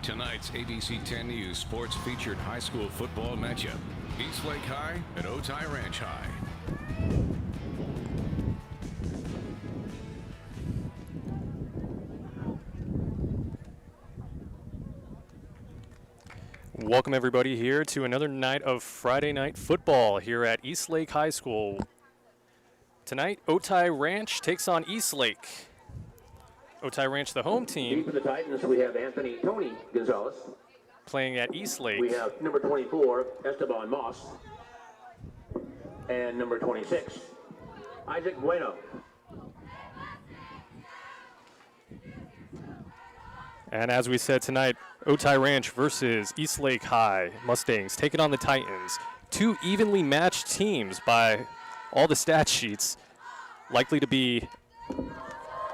Tonight's ABC 10 News Sports featured high school football matchup. Eastlake High at Otay Ranch High. Welcome everybody here to another night of Friday night football here at Eastlake High School. Tonight, Otay Ranch takes on Eastlake. Otay Ranch, the home team. For the Titans, we have Tony Gonzalez. Playing at Eastlake. We have number 24, Esteban Moss. And number 26, Isaac Bueno. And as we said tonight, Otay Ranch versus Eastlake High Mustangs taking on the Titans. Two evenly matched teams by all the stat sheets. Likely to be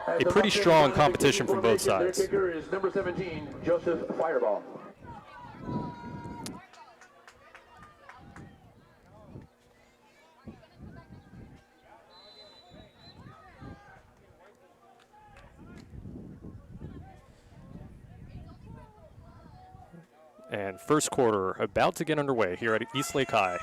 a pretty strong competition from both sides. Their kicker is number 17, Joseph Fireball. And first quarter about to get underway here at Eastlake High.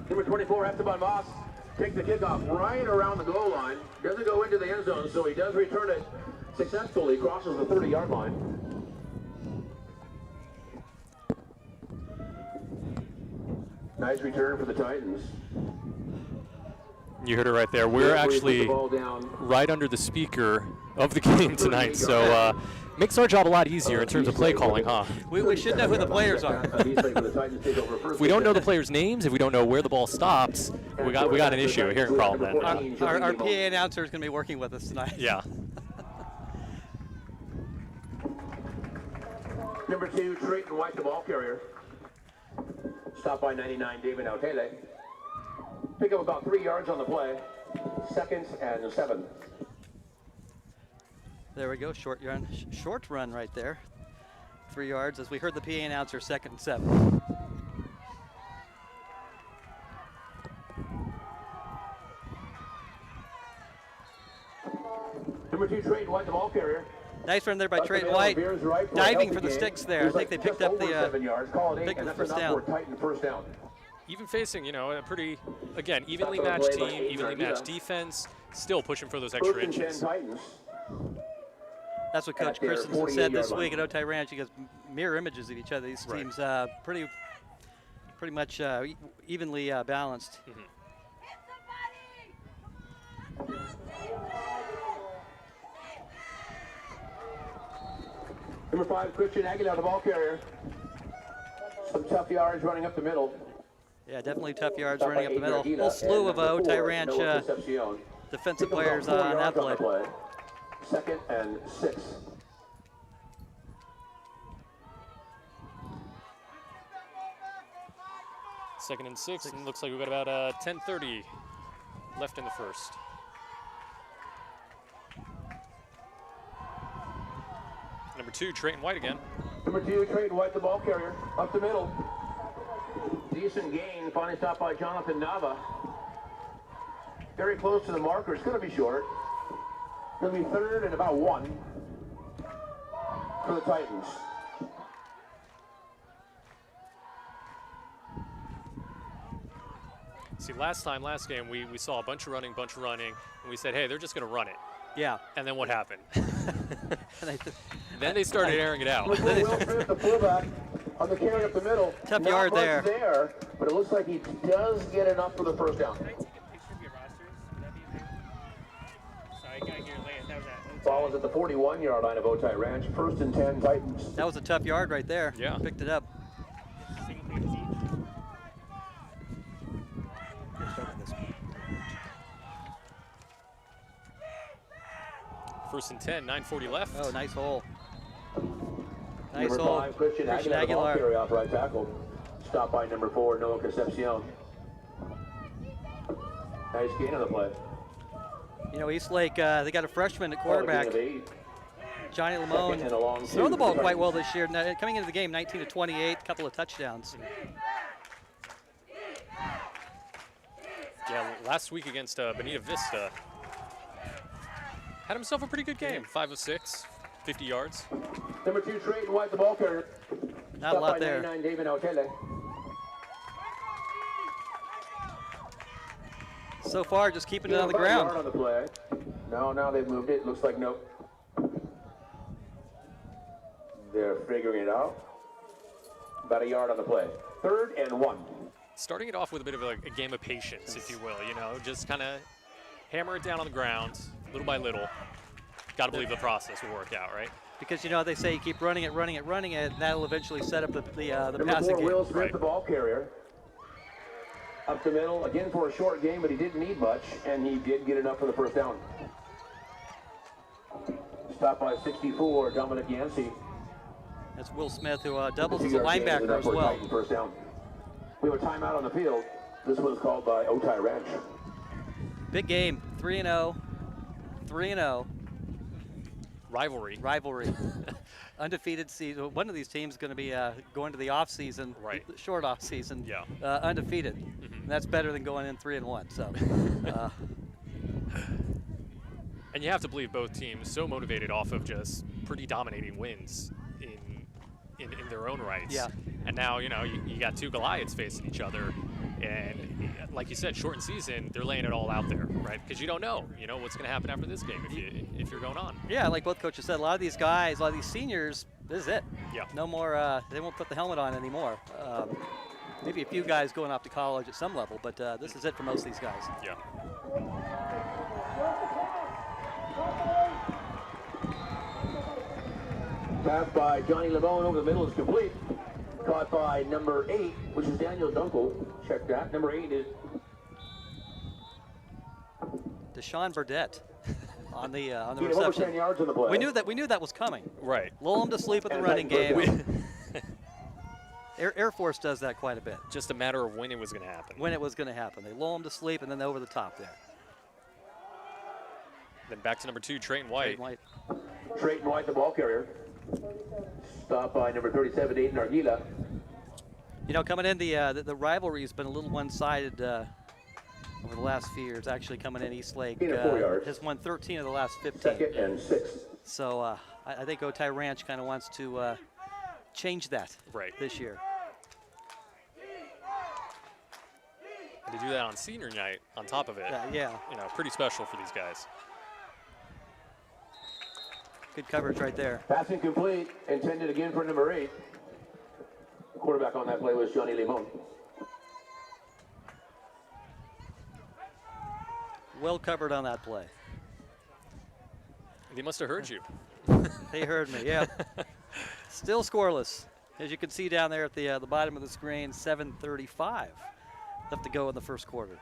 Number 24, Esteban Moss, takes the kickoff right around the goal line. Doesn't go into the end zone, so he does return it successfully. Crosses the 30-yard line. Nice return for the Titans. You heard it right there. We're actually right under the speaker of the game tonight, so makes our job a lot easier in terms of play calling, huh? We should know who the players are. If we don't know the players' names, if we don't know where the ball stops, we got an issue, a hearing problem then. Our PA announcer is going to be working with us tonight. Yeah. Number 2, Trayton White, the ball carrier. Stop by 99, David Otay. Pick up about 3 yards on the play. 2nd and 7. There we go, short run right there. 3 yards, as we heard the PA announcer, 2nd and 7. Number 2, Trayton White, the ball carrier. Nice run there by Trayton White, diving for the sticks there. I think they picked up the first down. Even facing, a pretty, again, evenly matched team, evenly matched defense, still pushing for those extra inches. That's what Coach Christensen said this week at Otay Ranch. He goes, mirror images of each other. These teams pretty much evenly balanced. Mm-hmm. Number 5, Christian Aguilar, the ball carrier. Some tough yards running up the middle. Yeah, definitely tough yards running up the middle. Whole slew of Otay Ranch defensive players on that play. 2nd and 6. Second and 6, and looks like we've got about 10:30 left in the first. Number 2, Trayton White again. Number 2, Trayton White, the ball carrier, up the middle. Decent gain, finally stopped by Jonathan Nava. Very close to the marker, it's going to be short. Going to be 3rd and about 1 for the Titans. See, last game, we saw a bunch of running, and we said, hey, they're just going to run it. Yeah. And then what happened? Then they started airing it out. The fullback on the carry up the middle. Tough yard there. But it looks like he does get enough for the first down. Ball is at the 41-yard line of Otay Ranch. 1st and 10, Titans. That was a tough yard right there. Yeah. Picked it up. First and 10, 9:40 left. Oh, nice hole. Nice number hole. 5, Christian Aguilar. Carry off right tackle. Stop by number 4, Noah Concepcion. Nice gain on the play. You know, Eastlake, they got a freshman at quarterback, Johnny Lamone, throwing the ball quite well this year. Now, coming into the game, 19 to 28, a couple of touchdowns. Yeah, last week against Bonita Vista, had himself a pretty good game. 5 of 6, 50 yards. Number 2, Trayton White, the ball carrier. Not a lot there. 99, David Otay. So far, just keeping it on the ground. On the play. No, now they've moved it. Looks like nope. They're figuring it out. About a yard on the play. 3rd and 1. Starting it off with a bit of a game of patience, if you will. You know, just kind of hammer it down on the ground, little by little. Got to believe the process will work out, right? Because, you know, they say you keep running it, and that'll eventually set up the Number passing 4, game. Will Smith, Right. the ball carrier. Up the middle, again for a short game, but he didn't need much, and he did get enough for the first down. Stopped by 64, Dominic Yancey. That's Will Smith, who doubles as a 2-yard gain is linebacker enough as for a well. Titan first down. We have a timeout on the field. This one's called by Otay Ranch. Big game, 3-0, 3-0. Rivalry. Undefeated season. One of these teams is going to be going to the off season, Right. short off season, Yeah. undefeated. And that's better than going in 3-1. So, And you have to believe both teams so motivated off of just pretty dominating wins in their own rights. Yeah. And now, you know, you got 2 Goliaths facing each other. And like you said, shortened season, they're laying it all out there, right? Because you don't know, what's going to happen after this game if you're going on. yeah, like both coaches said, a lot of these guys, a lot of these seniors, this is it. Yeah. No more. They won't put the helmet on anymore. Maybe a few guys going off to college at some level, but this is it for most of these guys. Yeah. Pass by Johnny Lamone over the middle is complete. Caught by number 8, which is Daniel Dunkel. Check that. Number 8 is Deshaun Burdette on the he had over 10 reception. yards on the play. We knew that was coming. Right. Lull them to sleep with the And running Titan first game. Air Force does that quite a bit. Just a matter of when it was going to happen. When it was going to happen. They lull them to sleep and then over the top there. Then back to number 2, Trayton White. Trayton White, the ball carrier. Stopped by number 37, Aiden Arguila. You know, coming in, the rivalry's been a little one-sided over the last few years. Actually, coming in, Eastlake 4 yards. has won 13 of the last 15. 2nd and 6. So I think Otay Ranch kind of wants to change that Right. this year. And to do that on senior night on top of it, Yeah, pretty special for these guys. good coverage right there. Passing complete. Intended again for number 8. Quarterback on that play was Johnny Limon. Well covered on that play. They must have heard you. They heard me, yeah. Still scoreless. As you can see down there at the bottom of the screen, 7:35 left to go in the first quarter.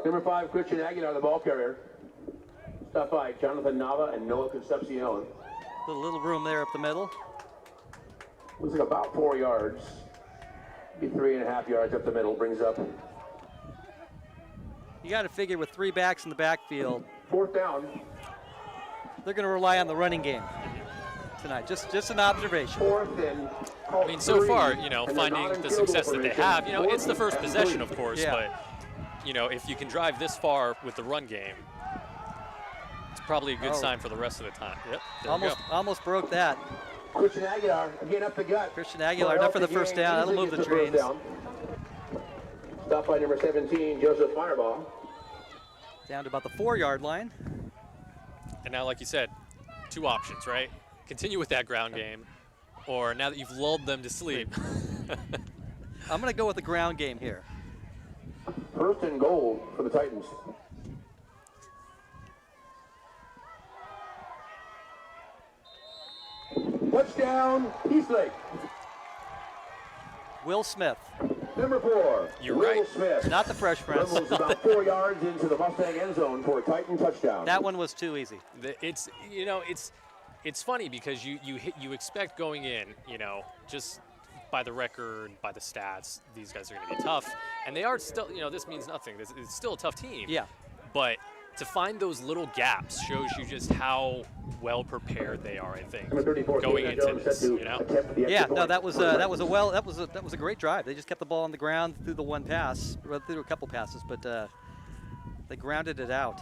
Number 5, Christian Aguilar, the ball carrier. Stopped by Jonathan Nava and Noah Concepcion. Little room there up the middle. Looks like about 4 yards. Maybe 3.5 yards up the middle. Brings up You got to figure with 3 backs in the backfield, 4th down. they're going to rely on the running game tonight. Just an observation. 4th and I mean, so far, finding the success that they have, it's the first possession, of course, Yeah. but, if you can drive this far with the run game, it's probably a good sign for the rest of the time. Yep. There we go. Almost broke that. Christian Aguilar again up the gut. Christian Aguilar, enough for the first down. That'll move the trains. Stopped by number 17, Joseph Fireball. Down to about the 4-yard line. And now, like you said, 2 options, right? Continue with that ground game, or now that you've lulled them to sleep. I'm going to go with the ground game here. 1st and goal for the Titans. Touchdown, Eastlake. Will Smith, Number 4, You're Will right. Smith. not the Fresh Prince. Dribbles about 4 yards into the Mustang end zone for a Titan touchdown. That one was too easy. It's it's funny because you expect going in, just by the record, by the stats, these guys are going to be tough, and they are still. This means nothing. It's still a tough team. Yeah. But to find those little gaps shows you just how well prepared they are. I think going into this, Yeah, no, that was a great drive. They just kept the ball on the ground through the one pass, through a couple passes, but they grounded it out.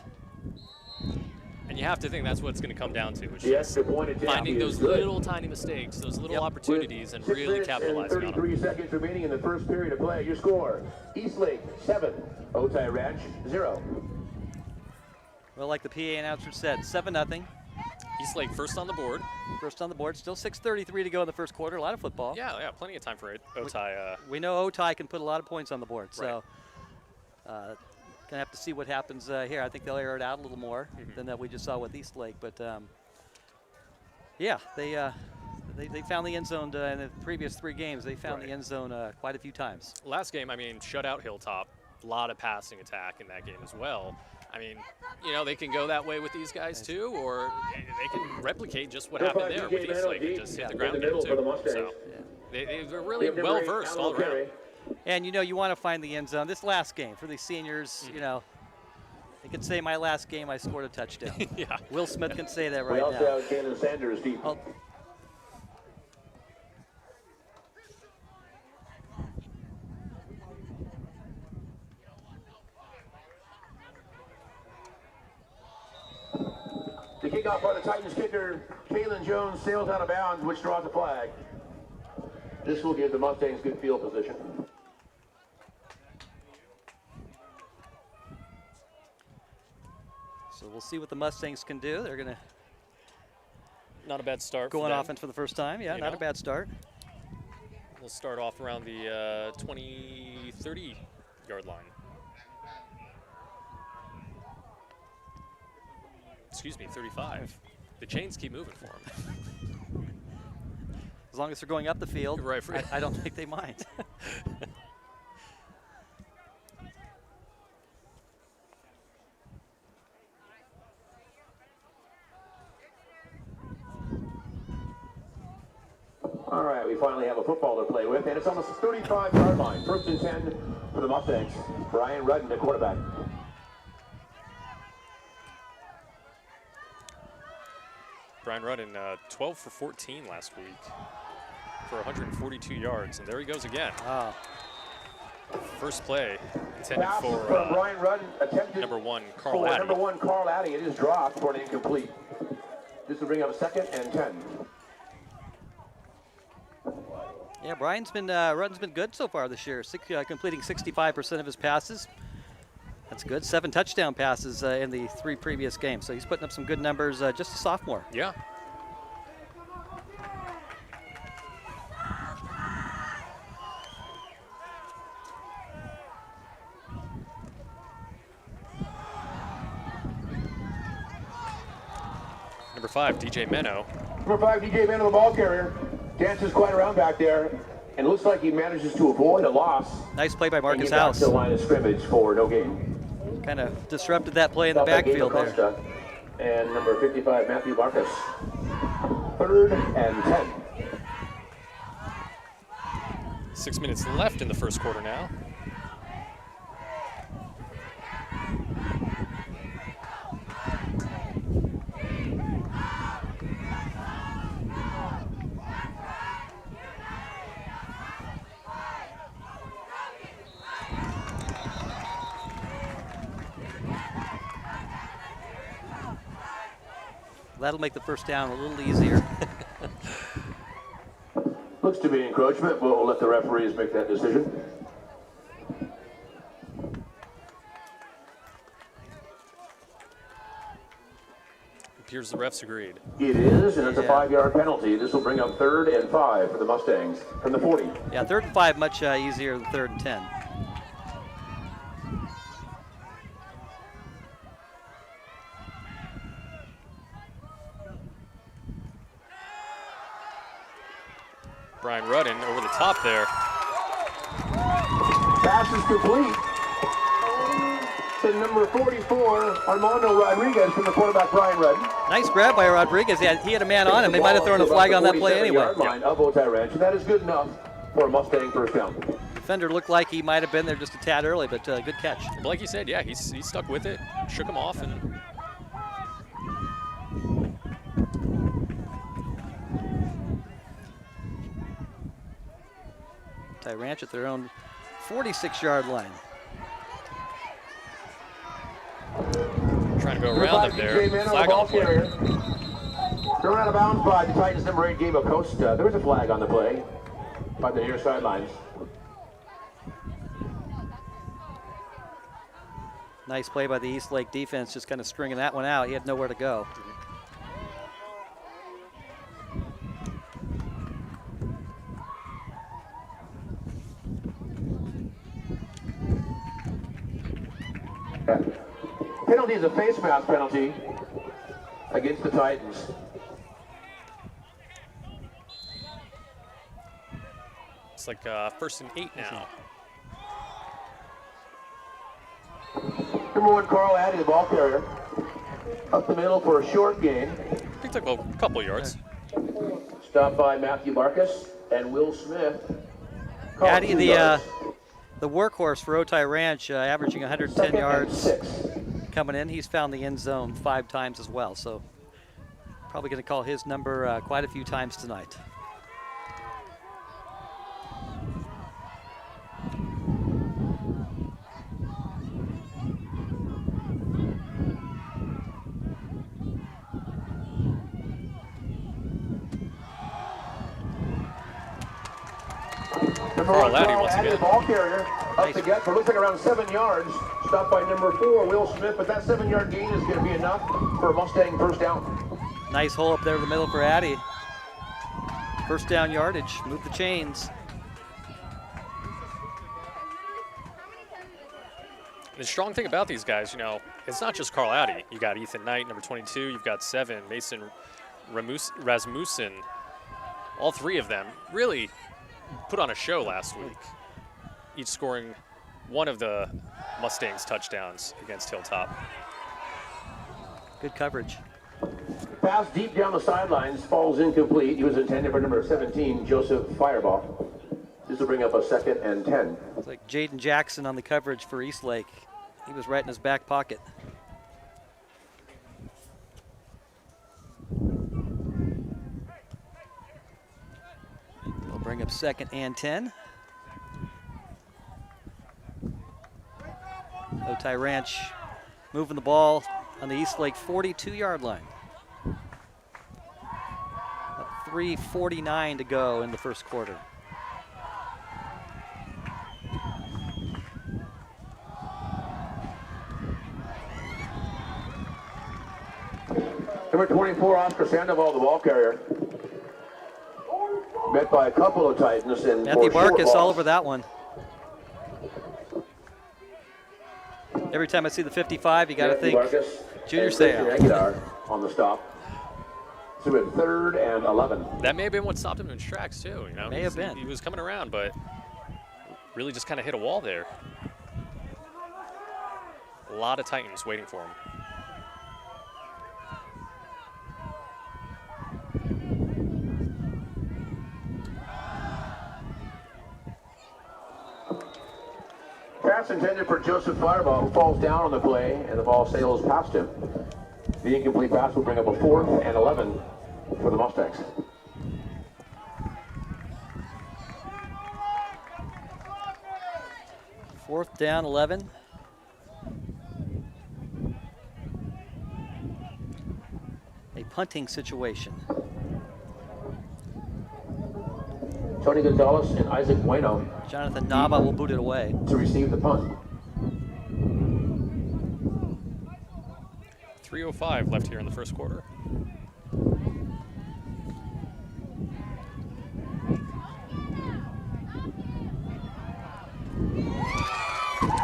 And you have to think that's what it's going to come down to, which is finding those little tiny mistakes, those little opportunities, and really capitalizing on them. 33 seconds remaining in the first period of play. Your score: Eastlake 7, Otay Ranch 0. Well, like the PA announcer said, 7-0. Eastlake first on the board. First on the board. Still 6:33 to go in the first quarter. A lot of football. Yeah, plenty of time for Otay. We know Otay can put a lot of points on the board, so gonna have to see what happens here. I think they'll air it out a little more than that we just saw with Eastlake, but yeah, they found the end zone in the previous 3 games. They found the end zone quite a few times. Last game, shutout Hilltop. A lot of passing attack in that game as well. They can go that way with these guys too, or they can replicate just what happened there with Eastlake and just hit the ground game too. So they're really well versed all around. And you want to find the end zone. This last game for these seniors, they can say my last game I scored a touchdown. Yeah. Will Smith can say that right We also now. have Cannon Sanders deep. The kickoff by the Titans kicker, Kalen Jones, sails out of bounds, which draws a flag. This will give the Mustangs good field position. So we'll see what the Mustangs can do. They're going to Not a bad start. go on offense for the first time. Yeah, not a bad start. We'll start off around the 20, 30 yard line. Excuse me, 35. The chains keep moving for them. As long as they're going up the field, Right, I don't think they mind. All right, we finally have a football to play with, and it's on the 35-yard line. First and 10 for the Mustangs. Brian Rudden, the quarterback. Brian Rudden, 12 for 14 last week for 142 yards, and there he goes again. First play intended Pass for from Brian Rudden, attempted number 1, Carl for Addy. number 1, Carl Addy. It is dropped for an incomplete. This will bring up 2nd and 10. Yeah, Rudden's been good so far this year, completing 65% of his passes. That's good. 7 touchdown passes in the 3 previous games. So he's putting up some good numbers, just a sophomore. Yeah. Number 5, DJ Meno. Number 5, DJ Mann, the ball carrier. Dances quite around back there, and looks like he manages to avoid a loss. Nice play by And Marcus get back House. to the line of scrimmage for no gain. Kind of disrupted that play in the Stop that backfield game, there. Acosta. And number 55, Matthew Marcus. 3rd and 10. 6 minutes left in the first quarter now. That'll make the first down a little easier. Looks to be encroachment, but we'll let the referees make that decision. Appears the refs agreed. It is, and it's a 5-yard penalty. This will bring up 3rd and 5 for the Mustangs from the 40. Yeah, 3rd and 5 much easier than 3rd and 10. Brian Rudden over the top there. Pass is complete. to number 44, Armando Rodriguez from the quarterback, Brian Redden. Nice grab by Rodriguez. He had a man on him. They might have thrown a flag on that play anyway. Line of Otay Ranch, and that is good enough for a Mustang first down. Defender looked like he might have been there just a tad early, but good catch. But like you said, yeah, he stuck with it, shook him off, and Otay Ranch at their own 46-yard line. trying to go around him there. Flag on the play. Thrown out of bounds by the Titans number 8, Gabe Acosta. There was a flag on the play by the near sidelines. Nice play by the Eastlake defense, just kind of stringing that one out. He had nowhere to go. Penalty is a face mask penalty against the Titans. It's like 1st and 8 now. Number 1, Carl Addy, the ball carrier. Up the middle for a short gain. Picked up a couple yards. Stopped by Matthew Marcus and Will Smith. Addy, the workhorse for Otay Ranch, averaging 110 yards coming in. He's found the end zone 5 times as well, so probably going to call his number quite a few times tonight. Carl Addy once again. The ball carrier up to get for looks like around 7 yards. Stopped by number 4, Will Smith, but that 7-yard gain is going to be enough for a Mustang first down. Nice hole up there in the middle for Addy. First down yardage, move the chains. The strong thing about these guys, you know, it's not just Carl Addy. You got Ethan Knight, number 22. You've got 7, Mason Rasmussen. All 3 of them really put on a show last week, each scoring one of the Mustangs' touchdowns against Hilltop. Good coverage. Pass deep down the sidelines, falls incomplete. He was intended for number 17, Joseph Fireball. This will bring up a 2nd and 10. It's like Jaden Jackson on the coverage for Eastlake. He was right in his back pocket. They'll bring up 2nd and 10. Otay Ranch moving the ball on the Eastlake 42-yard line. 3:49 to go in the first quarter. Number 24, Oscar Sandoval, the ball carrier. Met by a couple of Titans. And Matthew Barkus all over that one. Every time I see the 55, you got to think Junior Seau. On the stop. So we're 3rd and 11. That may have been what stopped him in his tracks too. You know, May have been. He was coming around, but really just kind of hit a wall there. A lot of Titans waiting for him. Pass intended for Joseph Fireball, who falls down on the play, and the ball sails past him. The incomplete pass will bring up a 4th and 11 for the Mustangs. Fourth down, 11. A punting situation. Tony Gonzalez and Isaac Bueno Jonathan Nava will boot it away. to receive the punt. 3:05 left here in the first quarter.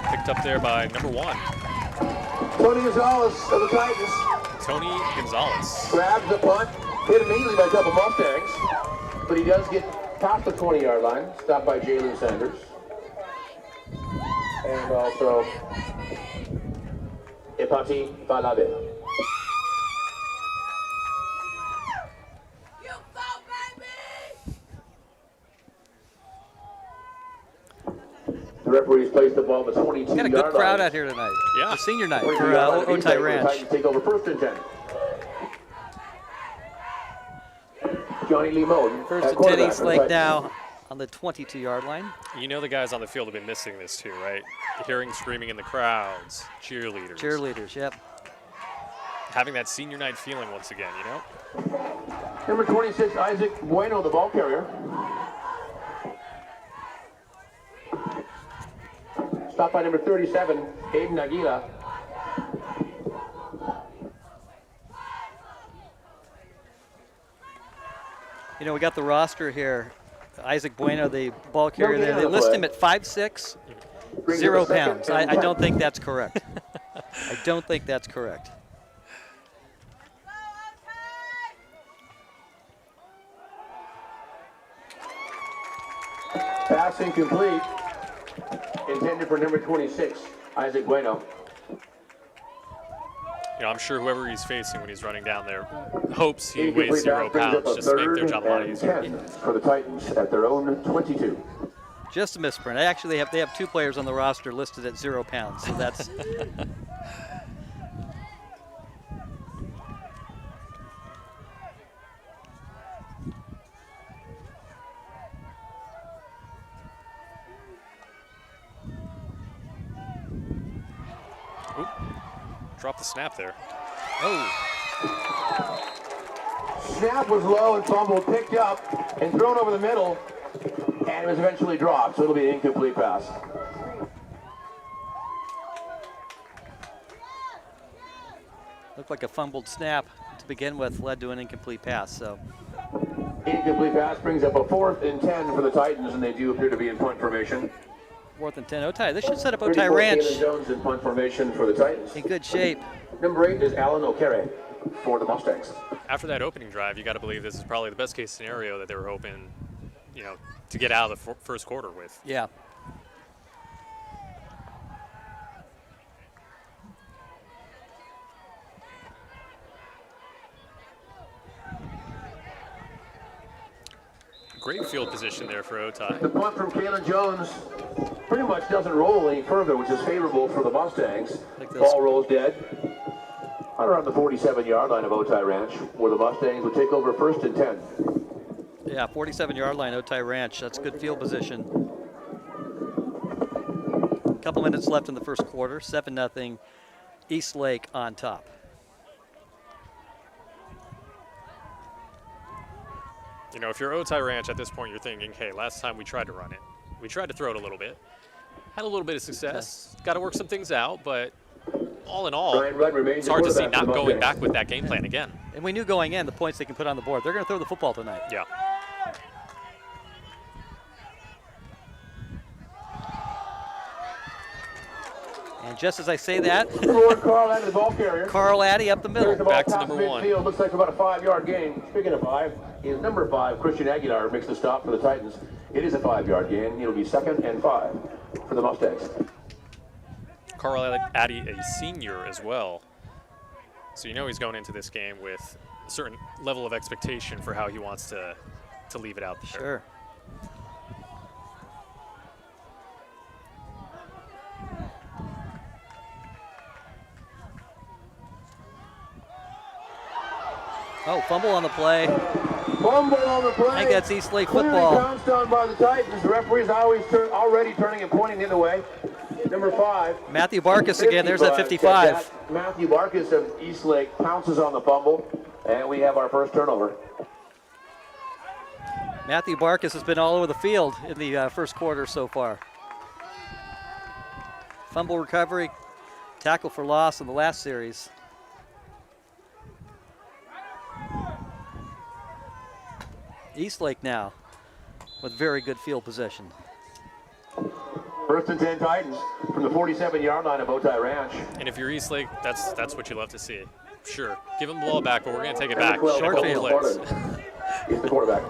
Picked up there by number 1. Tony Gonzalez of the Titans Tony Gonzalez. grabs the punt, hit immediately by a couple Mustangs, but he does get past the 20-yard line, stopped by Jalen Sanders. And also est parti par la baie. The referees placed the ball at the 22 We got a good crowd out here tonight. Yeah. The senior night 22 for yard line of Otay Eastlake, where the Ranch. Titans take over 1st and 10. Johnny Limon. First at and 10 quarterback for the Eastlake Titans. now on the 22-yard line. You know the guys on the field have been missing this too, right? Hearing screaming in the crowds, cheerleaders. Cheerleaders, yep. Having that senior night feeling once again, you know? Number 26, Isaac Bueno, the ball carrier. Stopped by number 37, Aiden Aguila. You know, we got the roster here. Isaac Bueno, the ball carrier there. gain on They the list play. him at 5'6", Brings 0 up a second pounds. and I 10. don't think that's correct. I don't think that's correct. Pass incomplete. Intended for number 26, Isaac Bueno. You know, I'm sure whoever he's facing when he's running down there hopes he Incomplete weighs 0 pass brings up pounds a just to make their 3rd job a lot and easier. 10 for the Titans at their own 22. Just a misprint. They have 2 players on the roster listed at 0 pounds, so that's Oop. Drop the snap there. Snap was low and fumbled, picked up and thrown over the middle, and was eventually dropped, so it'll be an incomplete pass. looked like a fumbled snap to begin with, led to an incomplete pass. So Incomplete pass brings up a 4th and 10 for the Titans, and they do appear to be in punt formation. 4th and 10. Otay. This should set up 34, Otay Ranch Kalen Jones in punt formation for the Titans. in good shape. Number 8 is Alan O'Carey for the Mustangs. After that opening drive, you got to believe this is probably the best case scenario that they were hoping, you know, to get out of the first quarter with. Yeah. Great field position there for Otay. The punt from Kalen Jones pretty much doesn't roll any further, which is favorable for the Mustangs. Like this. Ball rolls dead. Right around the 47-yard line of Otay Ranch, where the Mustangs would take over 1st and 10. Yeah, 47-yard line, Otay Ranch. That's good field position. A couple minutes left in the first quarter. 7-0, Eastlake on top. You know, if you're Otay Ranch at this point, you're thinking, hey, last time we tried to run it. We tried to throw it a little bit. Had a little bit of success. Got to work some things out, but all in all, Ryan Rudd remains it's the hard to see quarterback for not the going Mustangs. back with that game plan again. And we knew going in the points they can put on the board. They're going to throw the football tonight. Yeah. And just as I say that, Number 1, Carl Addy, the ball carrier. Carl Addy up the Carries middle. the ball Back to past number 1. midfield. Looks like about a 5-yard gain. Speaking of 5, is number 5, Christian Aguilar, makes the stop for the Titans. It is a 5-yard gain. It'll be 2nd and 5 for the Mustangs. Carl Addy, a senior as well. So you know he's going into this game with a certain level of expectation for how he wants to leave it out there. Sure. Oh, fumble on the play. Fumble on the play. I think that's Eastlake Clearly football. pounced on by the Titans. The referee's already turning and pointing the other way. Number 5. Matthew Barkus again. There's that 55. Matthew Barkus of Eastlake pounces on the fumble, and we have our first turnover. Matthew Barkus has been all over the field in the first quarter so far. Fumble recovery, tackle for loss in the last series. Eastlake now with very good field position. 1st and 10 Titans from the 47-yard line of Otay Ranch. And if you're Eastlake, that's what you love to see. Sure, give him the ball back, but we're going to take it back. Number in a 12, couple Short plays. Carter is the quarterback.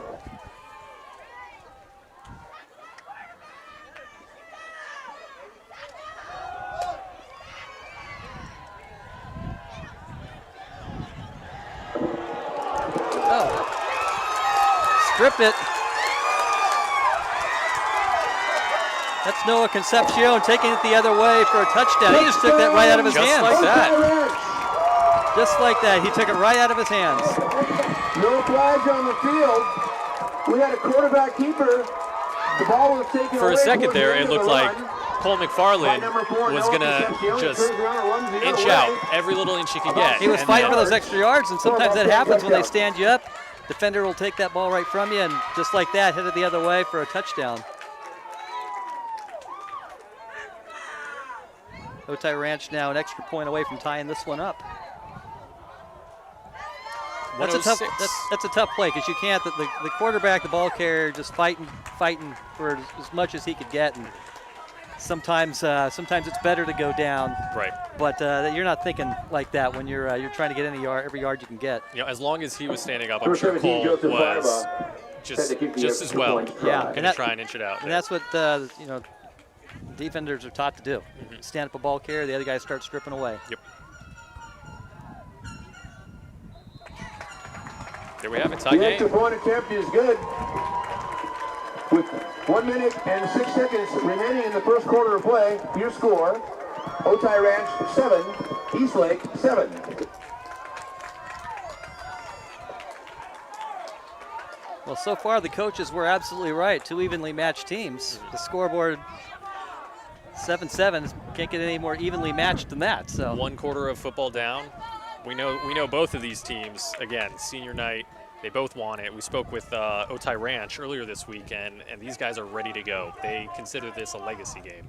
trip it. That's Noah Concepcion taking it the other way for a touchdown. He just took that right out of his hands. Just like that. Just like that. He took it right out of his hands. No flags on the field. We had a quarterback keeper. The ball was taken For a away second towards the there, end it of the looked like run. Cole McFarland By number 4, was Noah going to Concepcion. He just turns around and runs the other inch way. out every little inch he could get. He was And fighting then- for those extra yards, and sometimes that happens when they stand you up. Defender will take that ball right from you, and just like that, hit it the other way for a touchdown. Otay Ranch now an extra point away from tying this one up. That's a tough. 106. That's a tough play because you can't. The quarterback, the ball carrier, just fighting for as much as he could get, and sometimes it's better to go down. Right. But you're not thinking like that when you're trying to get every yard you can get. You know, as long as he was standing up, I'm Number sure 17, Cole Joseph was Barba, just had to keep the as extra well. point Yeah, try. Going to try and inch it out. And there. that's what defenders are taught to do. Stand up a ball carrier, the other guys start stripping away. Yep. There we have it, tie The extra game. point attempt is good. With 1 minute and 6 seconds remaining in the first quarter of play, your score, Otay Ranch 7, Eastlake 7. Well, so far the coaches were absolutely right. Two evenly matched teams. The scoreboard 7-7 can't get any more evenly matched than that. So 1 quarter of football down. We know both of these teams. Again, senior night, they both want it. We spoke with Otay Ranch earlier this week, and these guys are ready to go. They consider this a legacy game.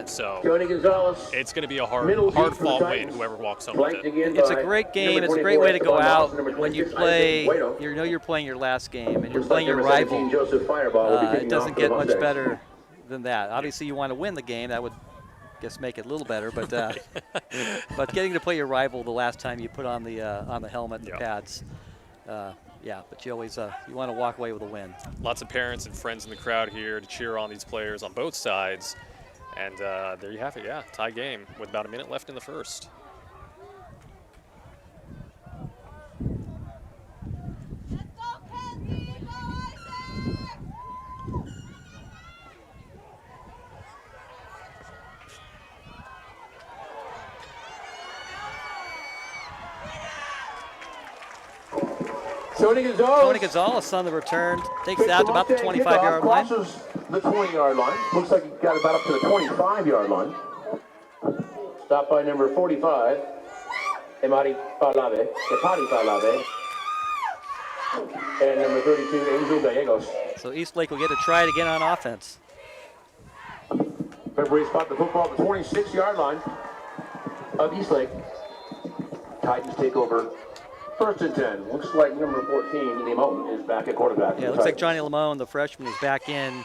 So Tony Gonzalez. it's going to be a Middle hard deep for the fought win, Titans. whoever walks home Flanked with it. again it's a by great game. number It's a 24, great way to go Esteban out Moss, number when you 26, play. Isaac Guido. You know you're playing your last game, and you're Looks like playing your number 17, rival. Joseph Fireball will be It kicking off doesn't for get the much Mustangs. better than that. Obviously, you want to win the game. That would, guess, make it a little better. But but getting to play your rival the last time you put on the helmet and the pads, yeah. But you always you want to walk away with a win. Lots of parents and friends in the crowd here to cheer on these players on both sides. And there you have it, yeah, tie game with about a minute left in the first. Tony Gonzalez. Tony Gonzalez on the return takes Takes it out to the about the Mustang 25-yard kickoff, line. crosses the 20-yard line. Looks like he got about up to the 25-yard line. Stopped by number 45, Epati Palave. And number 32, Angel Gallegos. So Eastlake will get to try it again on offense. February spot the football at the 26-yard line of Eastlake. Titans take over. First and 10. Looks like number 14, Limon, is back at quarterback. Yeah, it looks like Johnny Lamone, the freshman, is back in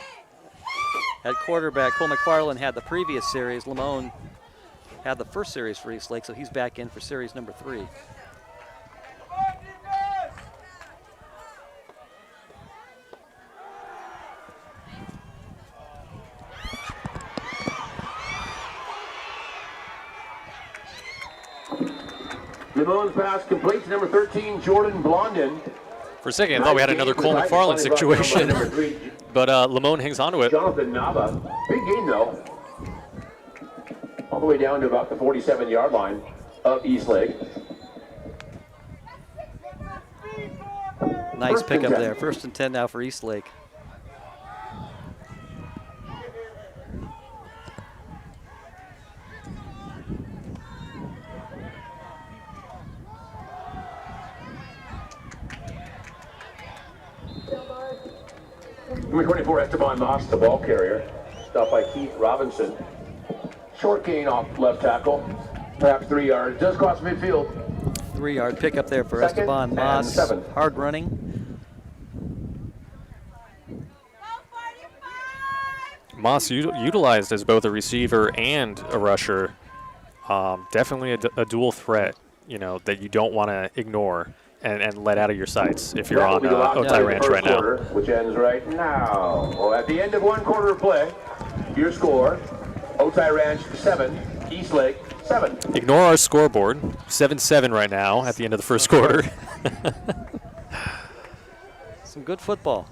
at quarterback. Cole McFarland had the previous series. Lamone had the first series for Eastlake, so he's back in for series number 3. Limon's pass complete to number 13, Jordan Blondin. For a second, I thought we had another Cole McFarland situation, but Lamone hangs on to it. Jonathan Nava. Big game, though. All the way down to about the 47-yard line of Eastlake. Nice First and pickup 10. there. First and 10 now for Eastlake. Number 24, Esteban Moss, the ball carrier. Stopped by Keith Robinson. Short gain off left tackle. Perhaps 3 yards. Does cross midfield. 3-yard pickup there for Second Esteban and Moss. 7. Hard running. Moss utilized as both a receiver and a rusher. Definitely a dual threat, you know, that you don't want to ignore and let out of your sights if you're That will on be the last play Otay of the Ranch first right now. quarter, which ends right now. Well, at the end of 1 quarter of play, your score, Otay Ranch 7, Eastlake 7. Ignore our scoreboard. 7-7 right now at the end of the first quarter. Some good football.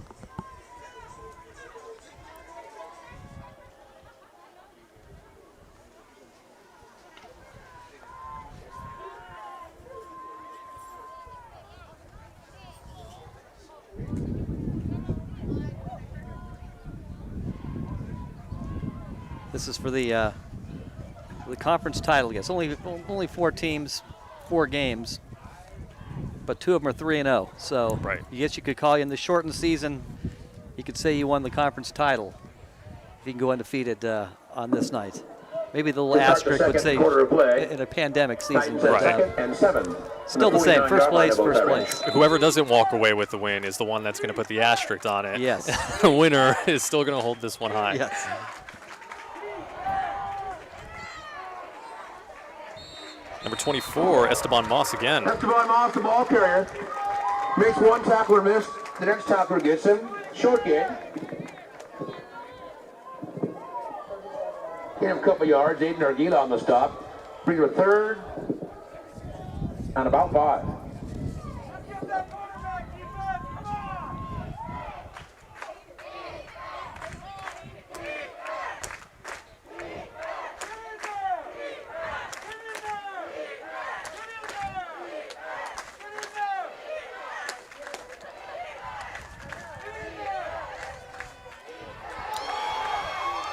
This is for the conference title. Yes, only 4 teams, 4 games, but 2 of them are 3-0. So Right. I guess you could call in the shortened season. You could say you won the conference title if you can go undefeated on this night. Maybe the little asterisk would say in a pandemic season. Titans But, at second and 7. still the same. First place, first place. Whoever doesn't walk away with the win is the one that's going to put the asterisk on it. Yes. The winner is still going to hold this one high. Yes. Number 24, Esteban Moss again. Esteban Moss, the ball carrier. Makes one tackler miss. The next tackler gets him. Short gain. Get him a couple yards. Aiden Arguila on the stop. Bring her 3rd and about 5.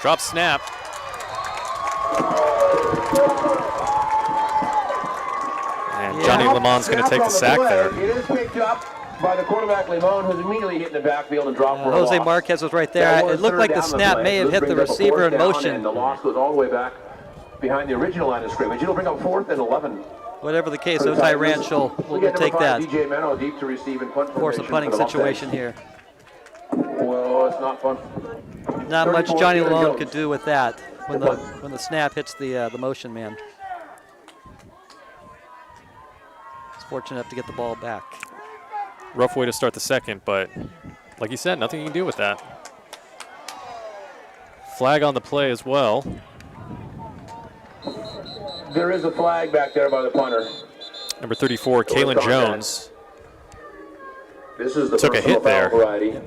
Drop snap. And Johnny Lamont's going to take the sack there. It is picked up by the quarterback Limon, who's immediately hit in the backfield and dropped for a Jose loss. Marquez was right there. That was It looked third like the down snap play. may have This hit the brings up a receiver 4th in down, motion. And the loss goes all the way back behind the original line of scrimmage. It'll bring up 4th and 11. Whatever the case, For the Otay Titans. Ranch will Again, take number 5, that. DJ Meno deep to receive and punt Force a formation punting for the Mustangs. situation here. Well, it's not fun. Not much 34 Johnny Taylor Lamone Jones. could do with that when the snap hits the motion man. He's fortunate enough to get the ball back. Rough way to start the second, but like you said, nothing you can do with that. Flag on the play as well. There is a flag back there by the punter. Number 34, Kalen Jones. This is the Took a personal hit there. foul variety.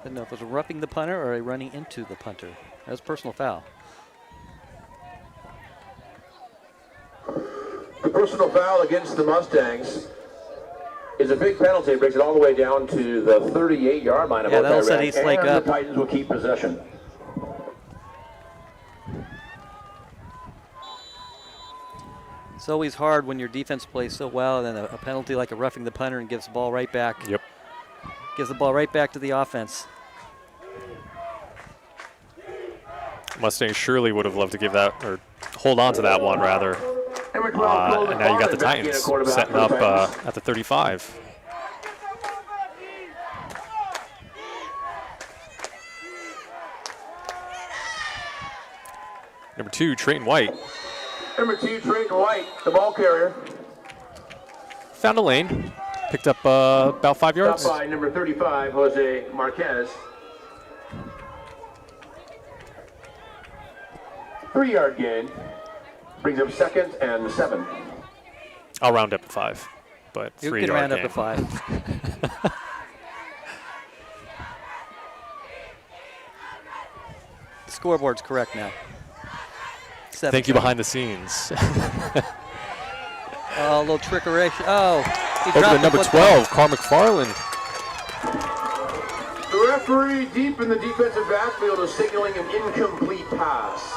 Didn't know if it was roughing the punter or running into the punter. That was personal foul. The personal foul against the Mustangs is a big penalty. It brings it all the way down to the 38-yard line of Yeah, that'll Otay set Ranch, Eastlake and up. the Titans will keep possession. It's always hard when your defense plays so well, and then a penalty like a roughing the punter and gives the ball right back. Yep. Gives the ball right back to the offense. Mustangs surely would have loved to give that, or hold on to that one rather. Number 12, Colton And now you got the Farley, Titans investigative quarterback setting for up the Titans. at the 35. Number 2, Trayton White. Number 2, Trayton White, the ball carrier. Found a lane. Picked up about 5 yards. Stopped by number 35, Jose Marquez. 3-yard gain. Brings up 2nd and 7. I'll round up to 5, but You 3 can yard round up gain. to 5. The scoreboard's correct now. Thank you behind the scenes. Oh, a little trickery. Oh, he Over dropped to the number football. 12, Carl McFarland. The referee deep in the defensive backfield is signaling an incomplete pass.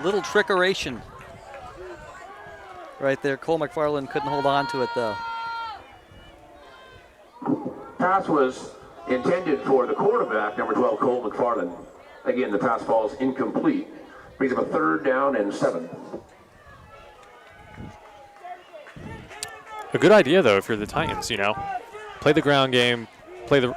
Little trickeration. Right there, Cole McFarland couldn't hold on to it though. Pass was intended for the quarterback, number 12, Cole McFarland. Again, the pass falls incomplete. Brings up a 3rd down and 7. A good idea though if you're the Titans, you know. Play the ground game, play the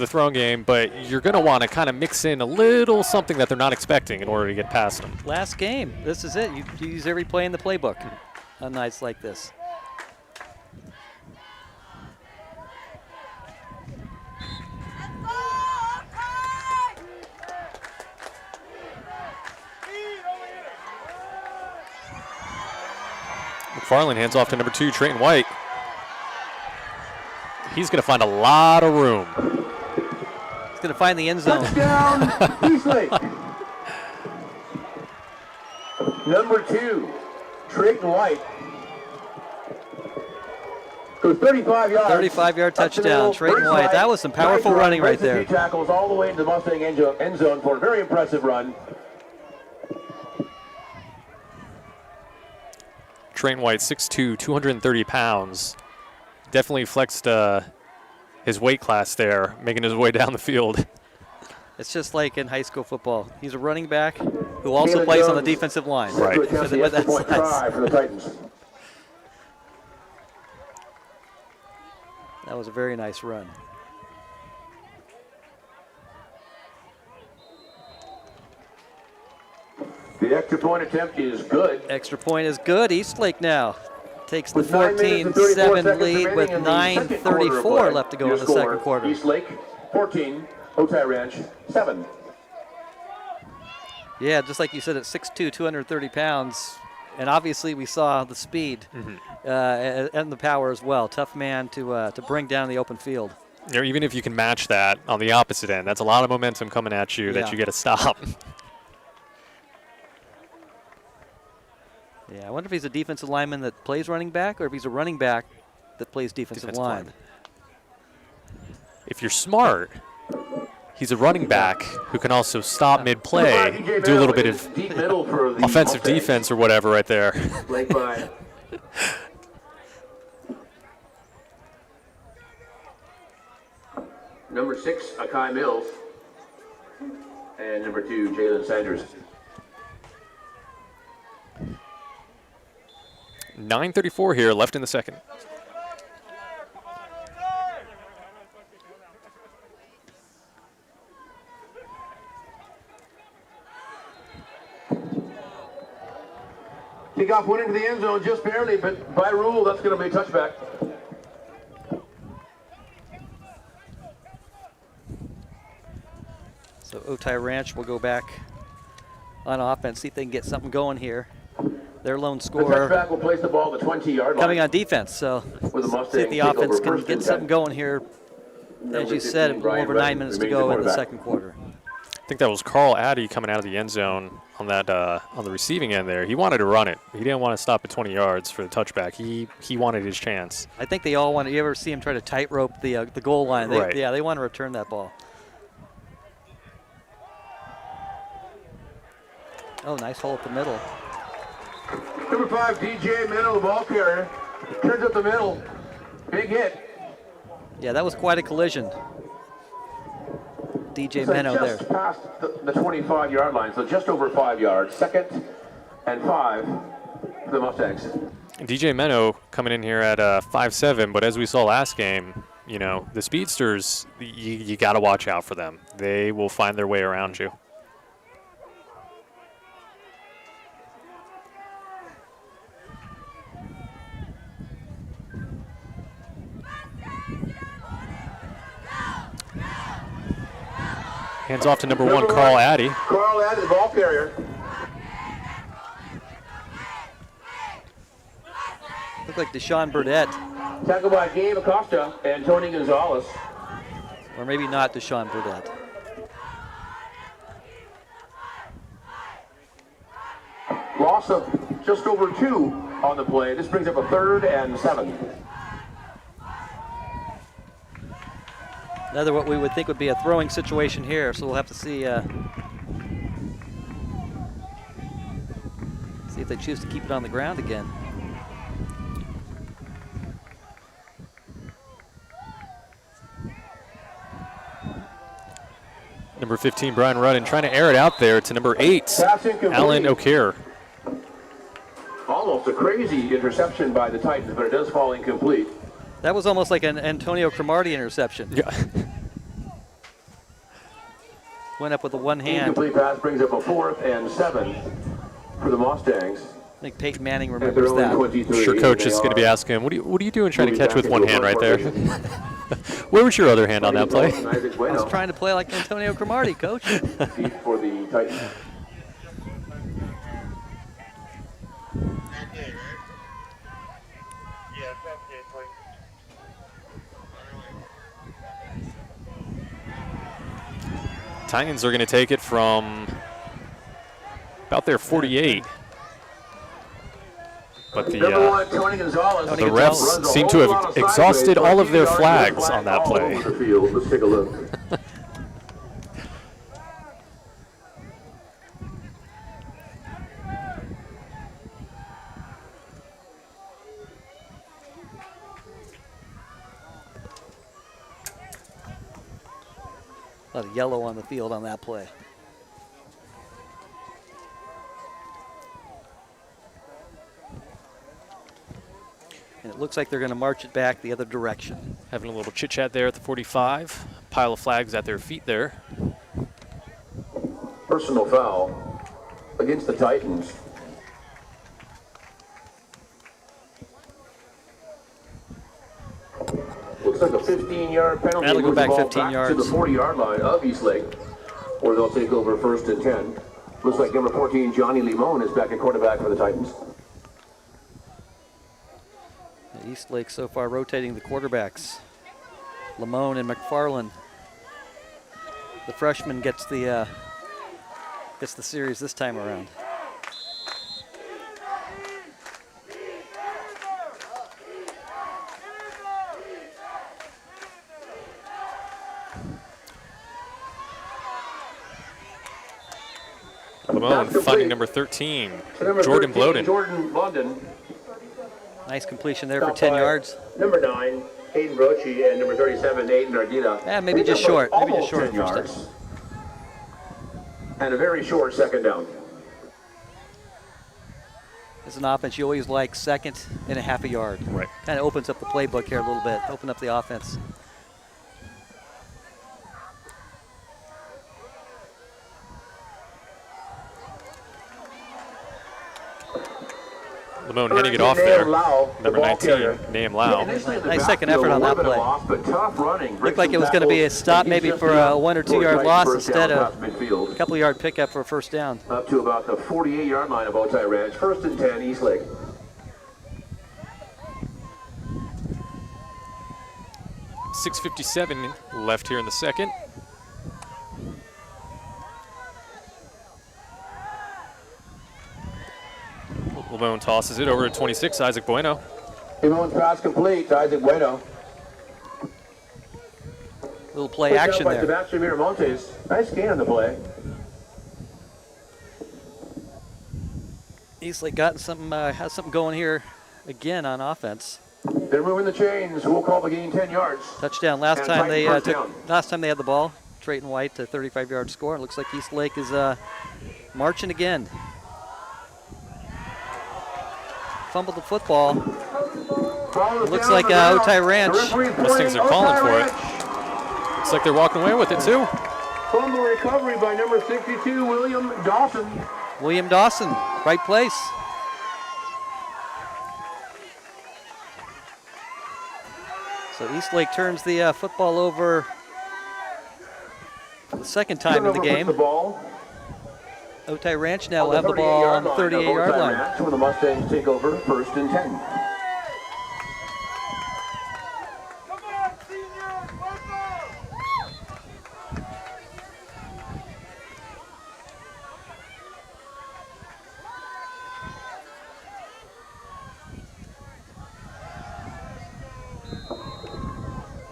throwing game, but you're going to want to kind of mix in a little something that they're not expecting in order to get past them. Last game, this is it. You use every play in the playbook on nights like this. McFarland hands off to number 2, Trayton White. He's going to find a lot of room. He's going to find the end zone. Touchdown, Eastlake. Number 2, Trayton White. Goes 35 yards. 35-yard touchdown, Trayton White. That was some powerful running right there. Tackles all the way into the Mustang end zone for a very impressive run. Trayton White, 6'2", 230 pounds. Definitely flexed his weight class there, making his way down the field. It's just like in high school football. He's a running back who also plays on the defensive line. Right. With that point try for the Titans. That was a very nice run. The extra point attempt is good. Extra point is good. Eastlake now takes the With 9 minutes and 34 14-7 seconds lead remaining with in the second quarter of 9:34 play. left to go Your in the score, second quarter. Eastlake 14, Otay Ranch 7. Yeah, just like you said, at 6'2", 230 pounds. And obviously we saw the speed and the power as well. Tough man to bring down the open field. You know, even if you can match that on the opposite end, that's a lot of momentum coming at you that you get to stop. Yeah, I wonder if he's a defensive lineman that plays running back or if he's a running back that plays defensive line. If you're smart, he's a running back who can also stop mid-play, do a little bit of offensive defense or whatever right there. Number 6, Akai Mills. And number 2, Jalen Sanders. 9:34 here, left in the second. Kickoff went into the end zone just barely, but by rule, that's going to be a touchback. So Otay Ranch will go back on offense, see if they can get something going here. Their lone The scorer touchback will place the ball at the 20-yard line. coming on defense, so With the see Mustang if the offense takeover can first get and something 10. going here. As you said, a little over 9 minutes to go in the second quarter. I think that was Carl Addy coming out of the end zone on that on the receiving end there. He wanted to run it. He didn't want to stop at 20 yards for the touchback. He wanted his chance. I think they all want to. You ever see him try to tightrope the goal line? Right. Yeah, they want to return that ball. Oh, nice hole up the middle. Number 5, DJ Minnow, the ball carrier. Turns up the middle. Big hit. Yeah, that was quite a collision. DJ So Minnow there. just past the 25-yard line, so just over 5 yards. 2nd and 5 for the Mustangs. DJ Menno coming in here at 5'7", but as we saw last game, you know, the speedsters, you got to watch out for them. They will find their way around you. Hands off to number 1, Carl Addy. Carl Addy, the ball carrier. Looked like Deshaun Burdett, Tackled by Gabe Acosta and Tony Gonzalez. or maybe not Deshaun Burdett. Loss of just over 2 on the play. This brings up a 3rd and 7. Another what we would think would be a throwing situation here, so we'll have to see see if they choose to keep it on the ground again. Number 15, Brian Rudden, trying to air it out there to number 8, Alan O'Kear. Almost a crazy interception by the Titans, but it does fall incomplete. That was almost like an Antonio Cromartie interception. Yeah. Went up with the one hand. Incomplete pass brings up a 4th and 7 for the Mustangs. I think Peyton Manning At their remembers own that. 23. Sure, coach is They going to be are asking him, what are you doing trying to moving catch with back one into hand a right there? formation. Where was your other hand on that play? Isaac I Bueno was trying to play like Antonio Cromartie, coach. deep for the Titans. Titans are going to take it from about their 48. But the refs seem to have exhausted all of their flags on that play. Let's take a look. A lot of yellow on the field on that play. And it looks like they're going to march it back the other direction. Having a little chit-chat there at the 45. Pile of flags at their feet there. Personal foul against the Titans. Looks like a 15-yard penalty. That'll go back Moves the ball 15 yards. to the 40-yard line of Eastlake, where they'll take over 1st and 10. Looks like number 14, Johnny Limon, is back at quarterback for the Titans. Eastlake so far rotating the quarterbacks. Limon and McFarland. The freshman gets the series this time around. Limon finding number 13, Jordan Bloden. Jordan London. Nice completion there for 10 yards. Number 9, Hayden Brochi, and number 37, Aiden Ardita. Yeah, maybe just short. Maybe just short 10 first yards. down. And a very short 2nd down. As an offense, you always like 2nd and a half a yard. Right. Kind of opens up the playbook here a little bit, open up the offense. Limon heading it off there. Lau, Number 19, Nahum Lau. Nice second effort on that play. Looked like it was going to be a stop maybe for a 1 or 2 yard loss instead of a couple yard pickup for a first down. Up to about the 48-yard line of Otay Ranch. 1st and 10, Eastlake. .657 left here in the second. Limon tosses it over to 26, Isaac Bueno. Limon's pass complete to Isaac Bueno. Little play action there. Sebastian Miramontes. Nice gain on the play. Eastlake got something, has something going here again on offense. They're moving the chains. We'll call the gain 10 yards. Touchdown. Last And time they Titan first down. last time they had the ball, Trayton White, a 35-yard score. It looks like Eastlake is marching again. Fumbled the football. Looks like Otay Ranch. Mustangs are calling for it. Looks like they're walking away with it too. Fumble recovery by number 62, William Dawson. William Dawson, right place. So Eastlake turns the football over the second time in the game. The ball. Otay Ranch now will have the ball on the 38-yard line. Where the Mustangs take over 1st and 10.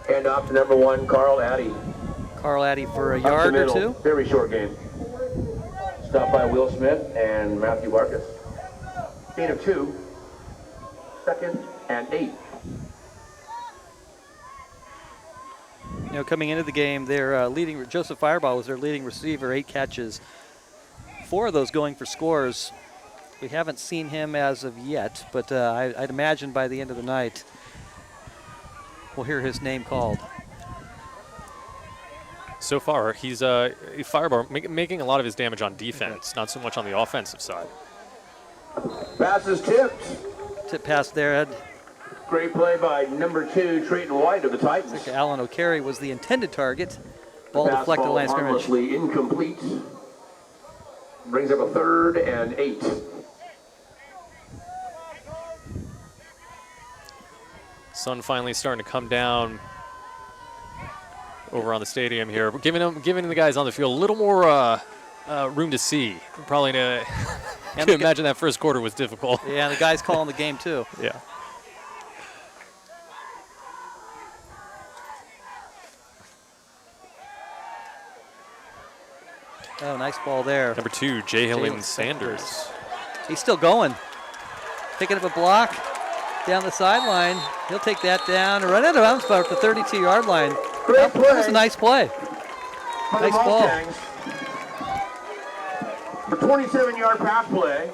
Hand off to number 1, Carl Addy. Carl Addy for a Up the yard or middle. two. Very short game. Stopped by Will Smith and Matthew Vargas. Gain of 2. 2nd and 8. You know, coming into the game, their leading Joseph Fireball was their leading receiver, 8 catches. 4 of those going for scores. We haven't seen him as of yet, but I'd imagine by the end of the night, we'll hear his name called. So far, he's Fireball making a lot of his damage on defense, not so much on the offensive side. Pass is tipped. Tip pass there, Ed. Great play by number 2, Trayton White of the Titans. Alan O'Carey was the intended target. Ball Pass deflected ball line of scrimmage. harmlessly incomplete. Brings up a 3rd and 8. Sun finally starting to come down over on the stadium here. We're giving the guys on the field a little more room to see. Probably to imagine that first quarter was difficult. Yeah, the guys calling the game too. Yeah. Oh, nice ball there. Number 2, Jalen Sanders. He's still going. Picking up a block down the sideline. He'll take that down and run out of bounds at the 32-yard line. Great play. That was a nice play. By the Nice ball. Mustangs. A 27-yard pass play.